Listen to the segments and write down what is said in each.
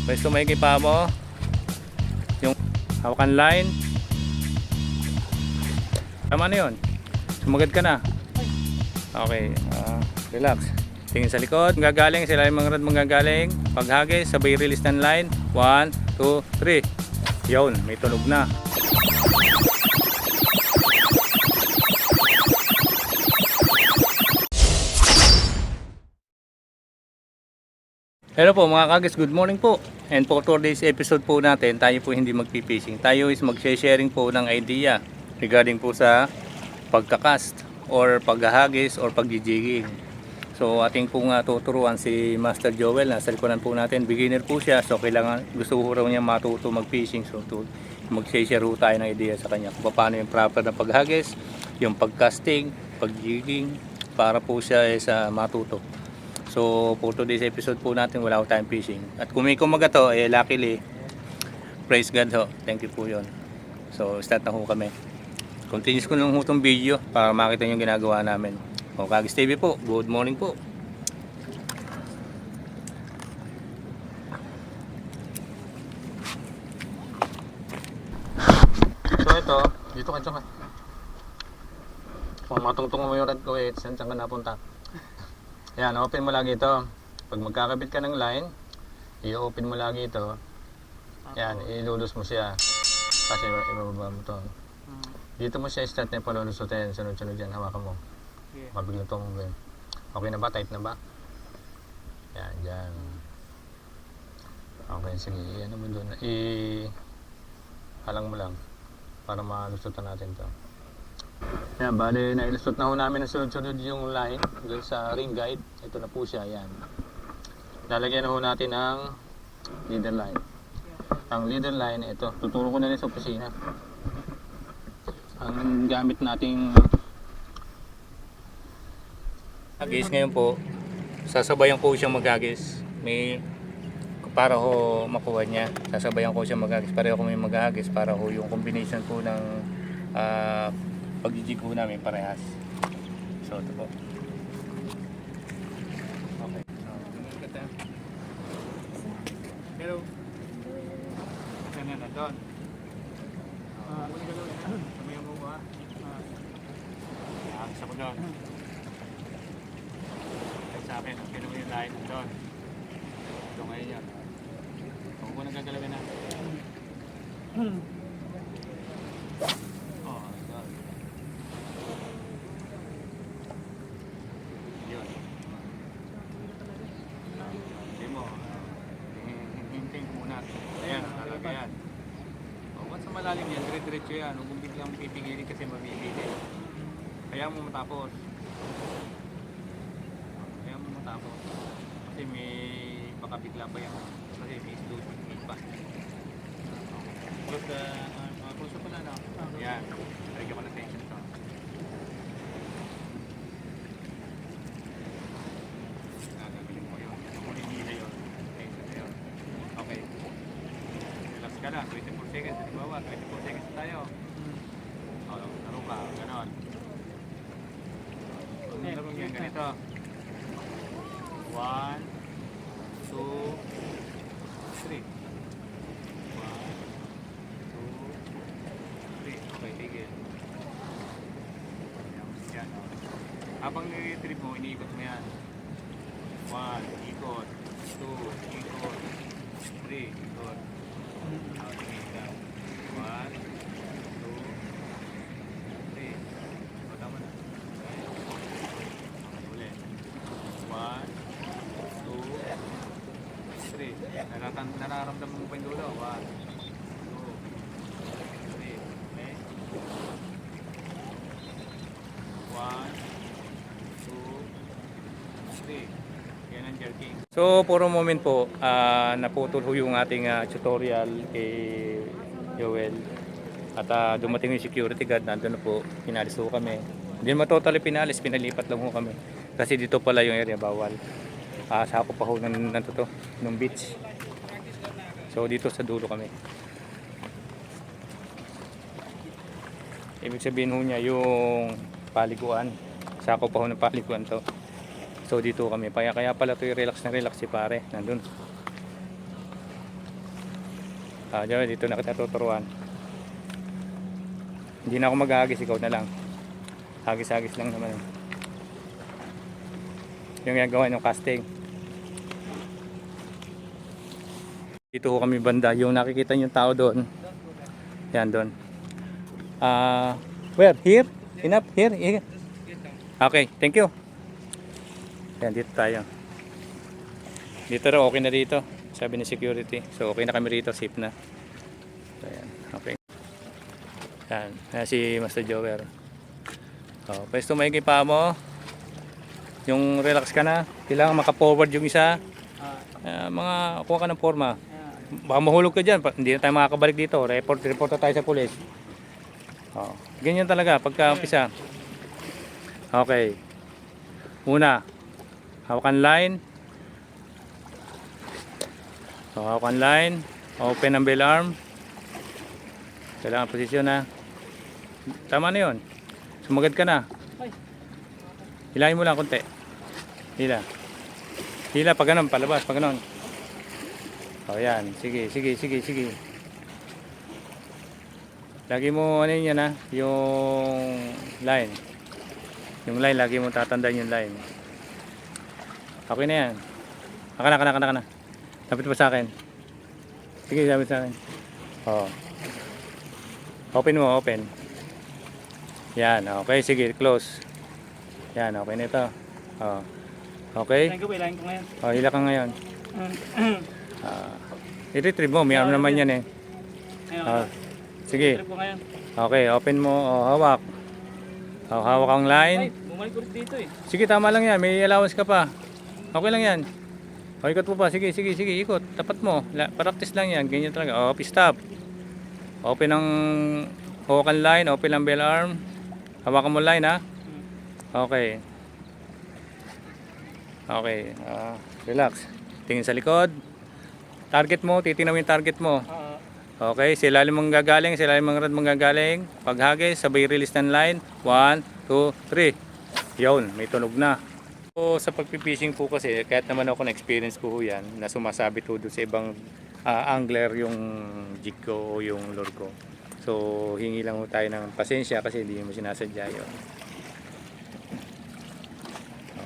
Pwesto may kipa mo. Yung hawakan line. Tama na yun. Sumagad ka na. Okay. Relax. Tingin sa likod. Manggagaling. Sila yung mga rad manggagaling. Paghagis. Sabay release ng line. 1, 2, 3. Yun. May tunog na. Hello po mga kagis, good morning po. And for today's episode po natin, tayo po hindi magpipishing. Tayo is mag-sharing po ng idea regarding po sa pagkakast or paghahagis or pagjijigging. So ating po nga tuturuan si Master Joel. Nasa likuran po natin, beginner po siya. So kailangan, gusto ko raw niya matuto mag-fishing. So mag-share po tayo ng idea sa kanya kung paano yung proper na paghagis, yung pagcasting, pagjigging, para po siya sa matuto. So for today's episode po natin, wala ko tayong fishing. At kung may kumaga to, luckily, praise God ho. Thank you po yun. So start na ho kami. Continuous ko lang ho itong video para makita nyo yung ginagawa namin. O Kagis TV po, good morning po. So ito, dito ka. Kung matungtong mo yung rad ko saan ka napunta? Yan, open mo lagi ito. Pag magkakabit ka ng line, i-open mo lagi ito. Yan, ilulus mo siya. Kasi ibababa mo ito. Dito mo siya start na palulusutin. Sunod-sunod yan, hawakan mo. Mabiglang tumubin. Okay na ba? Tight na ba? Yan, dyan. Okay, sige. Ano mo doon? Halang mo lang. Para malusutan natin ito. Yan, bali nailusot na ho namin na sunod-sunod yung line doon sa ring guide. Ito na po siya, yan. Lalagyan na ho natin ang leader line. Ang leader line, ito. Tuturo ko na rin sa opisina. Ang gamit nating hagis ngayon po, sasabayan ko siyang maghagis. May para ho makuha niya. Sasabayan ko siyang maghagis. Pareho ko may maghagis para ho yung combination po ng pag-jig po namin parehas. So ito po. Okay. So, hello. Ganyan na doon. Ano yung gagawin? Kami yung buka. Isa ko doon. Ay sa akin, kinuha yung line doon. Ito ngayon yan. Huwag ko nang gagalawin na. Malalim yan, dire-diretso yan. Huwag mong biglang pipigilin kasi mabibili. Kaya mo matapos. Kasi may baka bigla pa yan. Kasi may slow speed pa. Close ko na no? Yan. Lagyan ko na tension ito. Gagawin mo yun. Kung hinila yun. Tension na yun. Okay. Relax ka lang. 24 seconds. Halimbawa, 24 seconds tayo. Laro ka. Ganon. Kung laro yan, ganito. 1, 2, 3. 1, 2, 3. Okay, tigil. Yan. Habang nire-trip mo, iniikot mo yan. 1, ikot. 2, ikot. 3, ikot. Tingin ka. 1, 2, 3. Tama na. Ulit. 1, 2, 3. Nararamdaman mo pa yung dulo. 1, 2, 3. Okay. 1, 2, 3. Yan ang jerking. So for a moment po, naputol ho yung ating tutorial kay Joel. At dumating yung security guard, nandun na po, pinalis ho kami. Hindi naman totally pinalis, pinalipat lang ho kami. Kasi dito pala yung area, bawal. Sakop pa ho ng beach. So dito sa dulo kami. Ibig sabihin ho niya yung paliguan. Sakop pa ho ng paliguan to. So dito kami, kaya pala to yung relax na relax si pare, nandun. Diyan, dito na kita tuturuan. Hindi na ako maghahagis, ikaw na lang. Hagis-hagis lang naman. Yung gagawin yung casting. Dito ho kami banda. Yung nakikita yung tao doon. Yan doon. Where? Here? Enough? Here? Here? Okay, thank you. Yan, dito tayo. Dito raw, okay na dito. Sabi ni security. So, okay na kami rito. Safe na. So, yan. Okay. Yan. Yan si Master Jower. So, pwes tumayin pa mo. Yung relax ka na. Kailangan maka-forward yung isa. Mga kuha ka ng forma. Baka mahulog ka dyan. Hindi na tayo makakabalik dito. Report na tayo sa pulis. Ganyan talaga. Pagka umpisa. Okay. Una. Hawakan line. So, hawakan line. Open ang bell arm. Kailangan posisyon na. Tama na yun. Sumagad ka na. Hilahin mo lang konti. Hila. Hila pag ganun. Palabas pag ganun. O yan. Sige. Lagi mo ano yun yan, yung line. Yung line. Lagi mo tatandaan yung line. Okay na yan.Aka na. Lapit pa sa akin. Sige, lapit sa akin. Open mo, open. Yan, okay, sige, close. Yan, okay na ito. Okay. Ilahin ko ngayon. Hila ka ngayon. I-retrieve mo, may arm naman yan eh. Sige. I-retrieve ko ngayon. Okay, open mo, hawak. Hawak ang line. Ay, bumalik ulit dito eh. Sige, tama lang yan, may allowance ka pa. Okay lang yan. Ikot mo pa, sige, ikot. Tapat mo, practice lang yan, ganyan talaga. Stop. Open ang hawakan line, open ang bell arm. Hawakan mo line ha. Okay. Relax. Tingin sa likod. Target mo, titingnan mo yung target mo. Okay, sila limang gagaling, sila limang rad manggagaling. Paghagis, sabay release ng line. 1, 2, 3. Yun, may tunog na. So, sa pagpipishing po kasi, kahit naman ako na-experience ko yan, na sumasabit po doon sa ibang angler yung jig ko o yung lure ko. So, hingi lang tayo ng pasensya kasi hindi mo sinasadya yun.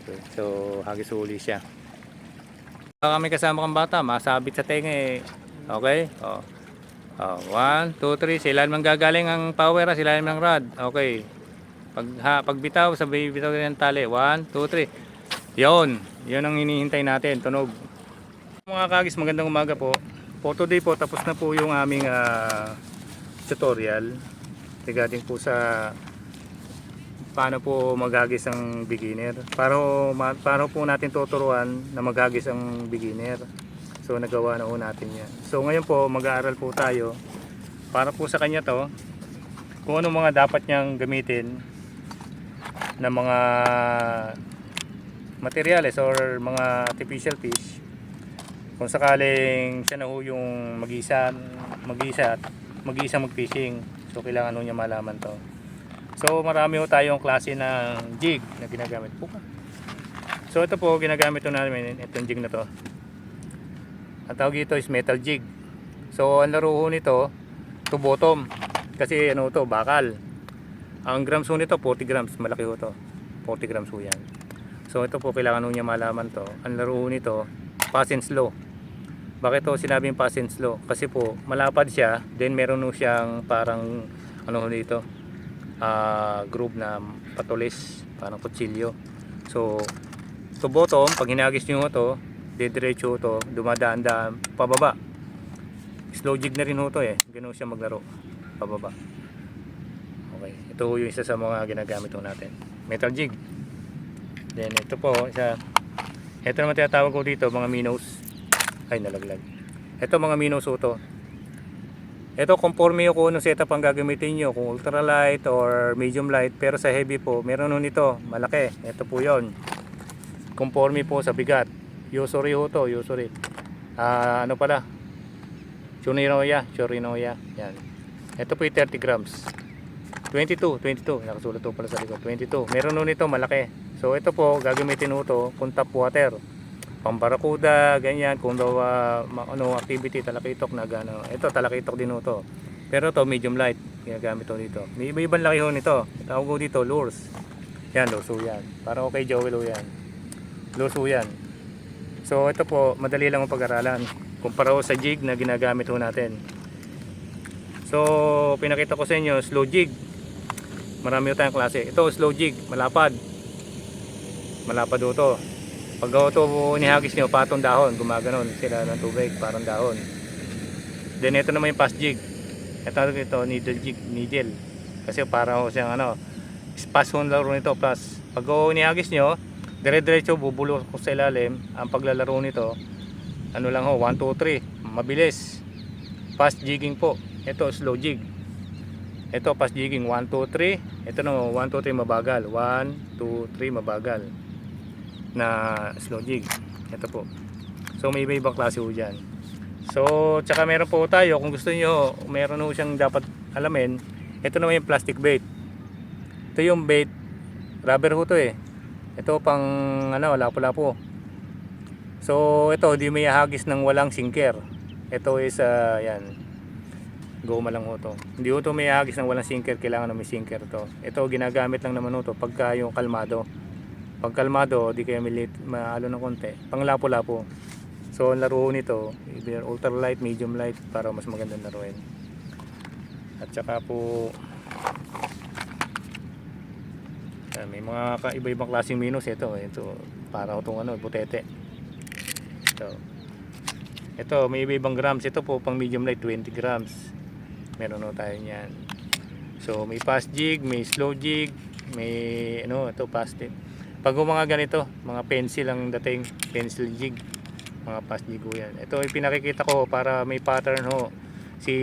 Okay, so hagis huli siya. Kami kasama kang bata, masabit sa tenga eh. Okay? 1, 2, 3, sila naman gagaling ang power, sila naman ang rod. Okay. Pagbitaw, sabay bitaw ng tali. 1, 2, 3. Yun ang hinihintay natin, tunog. Mga kagis, magandang umaga po. For today po, tapos na po yung aming tutorial regarding po sa paano po maghagis ang beginner. Paano po natin tuturuan na maghagis ang beginner. So nagawa na po natin yan. So ngayon po mag-aaral po tayo para po sa kanya to kung ano mga dapat niyang gamitin na mga materials or mga artificial fish kung sakaling siya na ho yung mag-isa mag-fishing. So kailangan ho niya malaman to. So marami ho tayong klase ng jig na ginagamit po. So ito po ginagamit ho namin itong jig na to. Ang tawag ito is metal jig. So ang laro ho nito to bottom kasi ano to bakal. Ang grams ho nito 40 grams, malaki ho to. 40 grams ho yan. So ito po kailangan ho niya malaman to. Ang laro ho nito fast and slow. Bakit to sinabing fast and slow? Kasi po malapad siya, then meron ho siyang parang ano ho dito groove na patulis, parang kutsilyo. So to bottom, pag hinagis nyo to, diretso to, dumadaan-daan pababa. Slow jig na rin ho to eh. Ganoon siya maglaro pababa. Okay, ito ho yung isa sa mga ginagamit ho natin. Metal jig. Then ito po isa. Ito naman tinatawag ko dito mga minnows. Ay nalaglag. Ito mga minnows ho to. Ito conforme ko ng setup ang gagamitin nyo, kung ultralight or medium light, pero sa heavy po meron ho nito malaki. Ito po yon. Conforme po sa bigat. Yusuri ho to, yusuri. Ano pala? Churinoya. Yan. Ito po yung 30 grams. 22. Nakasulat po pala sa likod. 22. Meron ho nito malaki. So ito po, gagamitin ho to kung tap water. pambarakuda, ganyan, kung daw ano, activity, talakitok na gano. Ito, talakitok din ho to. Pero to medium light, ginagamit to dito. May iba-ibang laki ho nito. Tawag ko dito, lures. Yan, lures ho yan. Para okay, Joel ho yan. Lures ho yan. So, ito po, madali lang ang pag-aralan. Kumpara ho sa jig na ginagamit ho natin. So, pinakita ko sa inyo, slow jig. Marami ho tayong klase. Ito, slow jig, malapad. Malapad ho to. Pag ito nihagis nyo, patong dahon, gumaganon sila ng tubig, parang dahon. Then ito naman yung fast jig. Ito needle jig, needle. Kasi parang siyang ano, fast ho laro nito, plus pag nihagis nyo, dire-diretso bubulok ko sa ilalim. Ang paglalaro nito, ano lang ho, 1, 2, 3, mabilis. Fast jigging po. Ito slow jig. Ito fast jigging, 1, 2, 3. Ito no, 1, 2, 3 mabagal. 1, 2, 3 mabagal na slow jig. Ito po. So may iba-ibang klase ho dyan. So tsaka meron po tayo, kung gusto niyo, meron ho siyang dapat alamin. Ito naman yung plastic bait. Ito yung bait, rubber ho to eh. Ito pang ano, lapo-lapo. So ito, di may hagis ng walang sinker. Ito is yan, goma lang ho to. Hindi ho to may hagis ng walang sinker, kailangan na may sinker to. Ito ginagagamit lang naman ho to pagka yung kalmado. Pag kalmado, di kayo maalo ng konti. Pang lapo-lapo. So ang laro nito, ultra light, medium light, para mas magandang laruin. At saka po may mga iba-ibang klaseng minus ito. Ito para itong ano, butete. Ito may iba-ibang grams. Ito po pang medium light, 20 grams. Meron ho tayo niyan. So may fast jig, may slow jig, may ano, ito fast jig. Pag mga ganito, mga pencil ang dating, pencil jig, mga fast jig ho yan. Ito yung pinakikita ko para may pattern ho si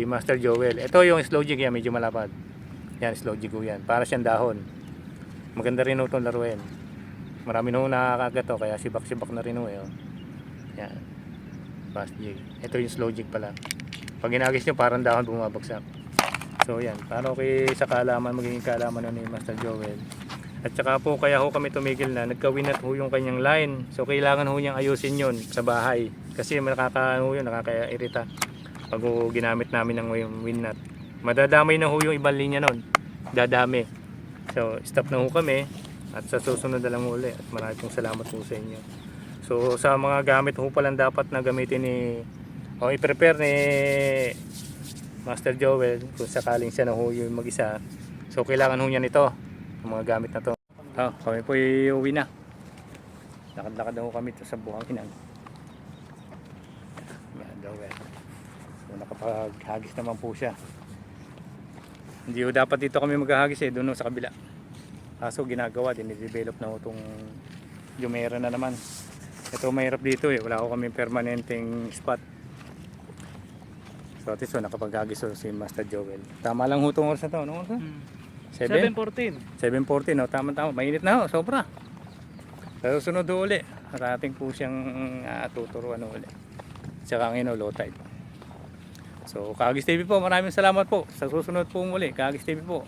Master Joel. Ito yung slow jig yan, medyo malapad. Yan, slow jig ho yan, para siyang dahon. Maganda rin ho itong laruin. Marami na ho nakakagat to, kaya sibak-sibak na rin ho eh. Yan, fast jig. Ito yung slow jig pala. Pag ginagis nyo, parang dahon bumabagsak. So yan, para okay sa kaalaman, magiging kaalaman na ni Master Joel. At saka po kaya ho kami tumigil na, nagka-winat ho yung kanyang line. So kailangan ho niyang ayusin yun sa bahay. Kasi nakaka-irita pag ho ginamit namin ng winat. Madadamay na ho yung ibang linya nun. Dadami. So stop na ho kami. At sa susunod na lang uli. At maraming pong salamat po sa inyo. So sa mga gamit ho palang dapat na gamitin o i-prepare ni Master Joel, kung sakaling siya na ho yung mag-isa. So kailangan ho niya nito. Mga gamit na to. Kami po iuwi na. Lakad-lakad na ho kami to sa buhangin. Yan daw eh. So nakapaghagis naman po siya. Hindi ho dapat dito kami maghahagis eh, doon sa kabila. Kaso ginagawa, dinidevelop na ho itong Jumeirah na naman. Ito mahirap dito eh, wala ko kami permanenteng spot. So at least nakapaghagis ho si Master Joel. Tama lang ho itong oras na to. Anong oras na? 7:14. 7:14, no? Tama-tama. Mainit na ho, sobra. Pero sunod uli. At ating po siyang tuturuan uli. Tsaka ang low tide. So, Kagis TV po, maraming salamat po. Sa susunod po muli, Kagis TV po.